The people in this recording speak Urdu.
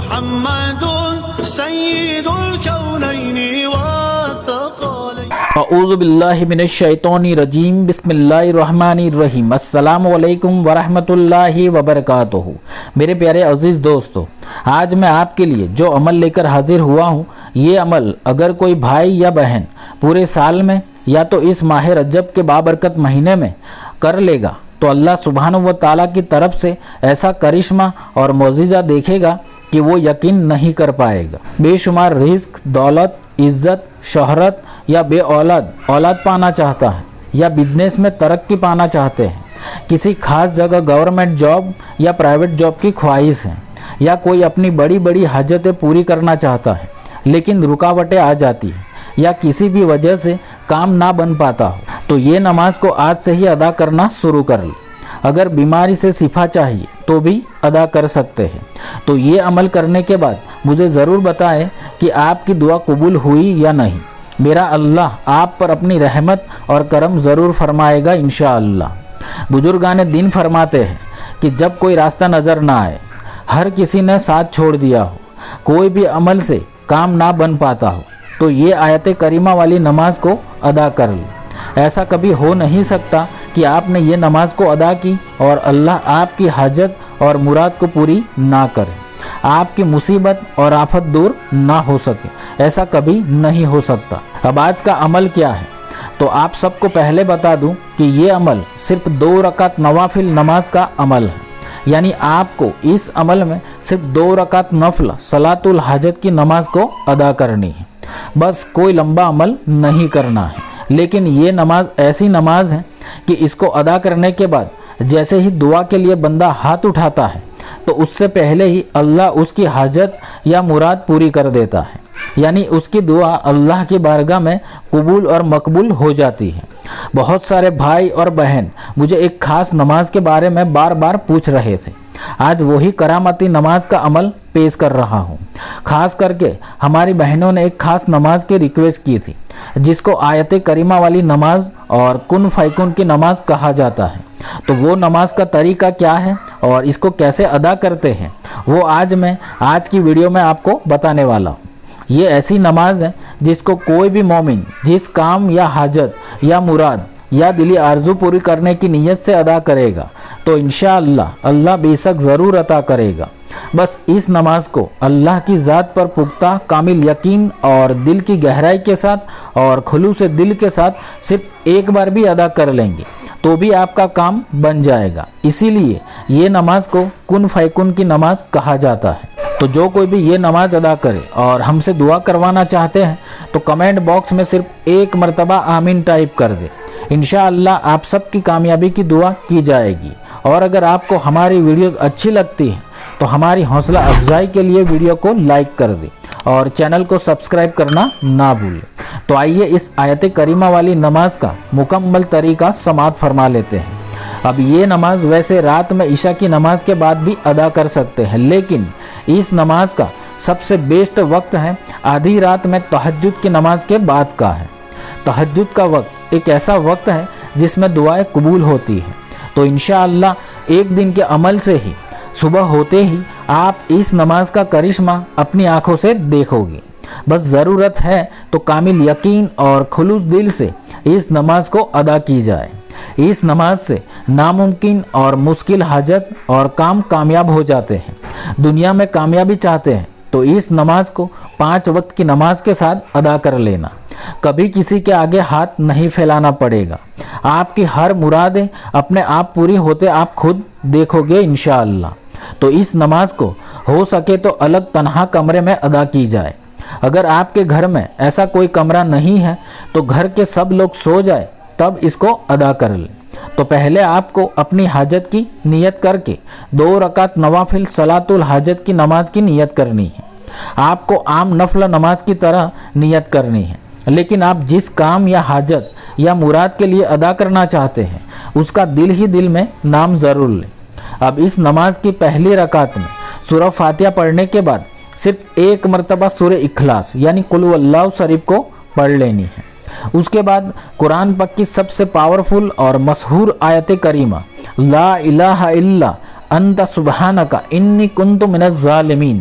محمد سید الکونین والثقلین۔ اعوذ باللہ من الشیطان الرجیم، بسم اللہ الرحمن الرحیم۔ السلام علیکم ورحمۃ اللہ وبرکاتہ۔ میرے پیارے عزیز دوستو، آج میں آپ کے لیے جو عمل لے کر حاضر ہوا ہوں، یہ عمل اگر کوئی بھائی یا بہن پورے سال میں یا تو اس ماہ رجب کے بابرکت مہینے میں کر لے گا تو اللہ سبحانہ و تعالیٰ کی طرف سے ایسا کرشمہ اور معجزہ دیکھے گا کہ وہ یقین نہیں کر پائے گا۔ بے شمار رزق، دولت، عزت، شہرت یا بے اولاد پانا چاہتا ہے، یا بزنس میں ترقی پانا چاہتے ہیں، کسی خاص جگہ گورنمنٹ جاب یا پرائیویٹ جاب کی خواہش ہے، یا کوئی اپنی بڑی بڑی حاجتیں پوری کرنا چاہتا ہے لیکن رکاوٹیں آ جاتی ہیں، یا کسی بھی وجہ سے کام نہ بن پاتا ہو، تو یہ نماز کو آج سے ہی ادا کرنا شروع کر لیں۔ اگر بیماری سے شفا چاہیے تو بھی ادا کر سکتے ہیں۔ تو یہ عمل کرنے کے بعد مجھے ضرور بتائیں کہ آپ کی دعا قبول ہوئی یا نہیں۔ میرا اللہ آپ پر اپنی رحمت اور کرم ضرور فرمائے گا انشاءاللہ۔ بزرگان دین فرماتے ہیں کہ جب کوئی راستہ نظر نہ آئے، ہر کسی نے ساتھ چھوڑ دیا ہو، کوئی بھی عمل سے کام نہ بن پاتا ہو، تو یہ آیت کریمہ والی نماز کو ادا کر لیں۔ ایسا کبھی ہو نہیں سکتا کہ آپ نے یہ نماز کو ادا کی اور اللہ آپ کی حاجت اور مراد کو پوری نہ کرے، آپ کی مصیبت اور آفت دور نہ ہو سکے۔ ایسا کبھی نہیں ہو سکتا۔ اب آج کا عمل کیا ہے تو آپ سب کو پہلے بتا دوں کہ یہ عمل صرف 2 رکعت نوافل نماز کا عمل ہے، یعنی آپ کو اس عمل میں صرف 2 رکعت نفل صلاۃ الحاجت کی نماز کو ادا کرنی ہے، بس کوئی لمبا عمل نہیں کرنا ہے۔ لیکن یہ نماز ایسی نماز ہے کہ اس کو ادا کرنے کے بعد جیسے ہی دعا کے لیے بندہ ہاتھ اٹھاتا ہے تو اس سے پہلے ہی اللہ اس کی حاجت یا مراد پوری کر دیتا ہے، یعنی اس کی دعا اللہ کی بارگاہ میں قبول اور مقبول ہو جاتی ہے۔ بہت سارے بھائی اور بہن مجھے ایک خاص نماز کے بارے میں بار بار پوچھ رہے تھے۔ آج وہی کرامتی نماز کا عمل پیش کر رہا ہوں۔ خاص کر کے ہماری بہنوں نے ایک خاص نماز کی ریکویسٹ کی تھی، جس کو آیت کریمہ والی نماز اور کن فیکن کی نماز کہا جاتا ہے۔ تو وہ نماز کا طریقہ کیا ہے اور اس کو کیسے ادا کرتے ہیں، وہ آج کی ویڈیو میں آپ کو بتانے والا ہوں۔ یہ ایسی نماز ہے جس کو کوئی بھی مومن جس کام یا حاجت یا مراد یا دلی آرزو پوری کرنے کی نیت سے ادا کرے گا تو انشاءاللہ اللہ بے شک ضرور عطا کرے گا۔ بس اس نماز کو اللہ کی ذات پر پختہ کامل یقین اور دل کی گہرائی کے ساتھ اور خلوص دل کے ساتھ صرف ایک بار بھی ادا کر لیں گے تو بھی آپ کا کام بن جائے گا۔ اسی لیے یہ نماز کو کن فیکن کی نماز کہا جاتا ہے۔ تو جو کوئی بھی یہ نماز ادا کرے اور ہم سے دعا کروانا چاہتے ہیں تو کمنٹ باکس میں صرف ایک مرتبہ آمین ٹائپ کر دے، انشاءاللہ آپ سب کی کامیابی کی دعا کی جائے گی۔ اور اگر آپ کو ہماری ویڈیوز اچھی لگتی ہیں تو ہماری حوصلہ افزائی کے لیے ویڈیو کو لائک کر دیں اور چینل کو سبسکرائب کرنا نہ بھولیں۔ تو آئیے اس آیت کریمہ والی نماز کا مکمل طریقہ سماعت فرما لیتے ہیں۔ اب یہ نماز ویسے رات میں عشاء کی نماز کے بعد بھی ادا کر سکتے ہیں، لیکن اس نماز کا سب سے بیسٹ وقت ہے آدھی رات میں تہجد کی نماز کے بعد کا ہے۔ تہجد کا وقت ایک ایسا وقت ہے جس میں دعائیں قبول ہوتی ہیں۔ تو انشاءاللہ ایک دن کے عمل سے ہی صبح ہوتے ہی آپ اس نماز کا کرشمہ اپنی آنکھوں سے دیکھو گے۔ بس ضرورت ہے تو کامل یقین اور خلوص دل سے اس نماز کو ادا کی جائے۔ اس نماز سے ناممکن اور مشکل حاجت اور کام کامیاب ہو جاتے ہیں۔ دنیا میں کامیابی چاہتے ہیں تو اس نماز کو 5 وقت کی نماز کے ساتھ ادا کر لینا۔ کبھی کسی کے آگے ہاتھ نہیں پھیلانا پڑے گا۔ آپ کی ہر مرادیں اپنے آپ پوری ہوتے آپ خود دیکھو گے انشاءاللہ۔ تو اس نماز کو ہو سکے تو الگ تنہا کمرے میں ادا کی جائے۔ اگر آپ کے گھر میں ایسا کوئی کمرہ نہیں ہے تو گھر کے سب لوگ سو جائے تب اس کو ادا کر لیں۔ تو پہلے آپ کو اپنی حاجت کی نیت کر کے 2 رکعت نوافل صلاۃ الحاجت کی نماز کی نیت کرنی ہے۔ آپ کو عام نفل نماز کی طرح نیت کرنی ہے، لیکن آپ جس کام یا حاجت یا مراد کے لیے ادا کرنا چاہتے ہیں اس کا دل میں نام ضرور لیں۔ اب اس نماز کی پہلی رکعت میں سورہ فاتحہ پڑھنے کے بعد صرف ایک مرتبہ سورہ اخلاص یعنی قل هو اللہ شریف کو پڑھ لینی ہے۔ اس کے بعد قرآن پاک کی سب سے پاورفل اور مشہور آیت کریمہ لا الہ الا انت سبحانک انی کنت من الظالمین،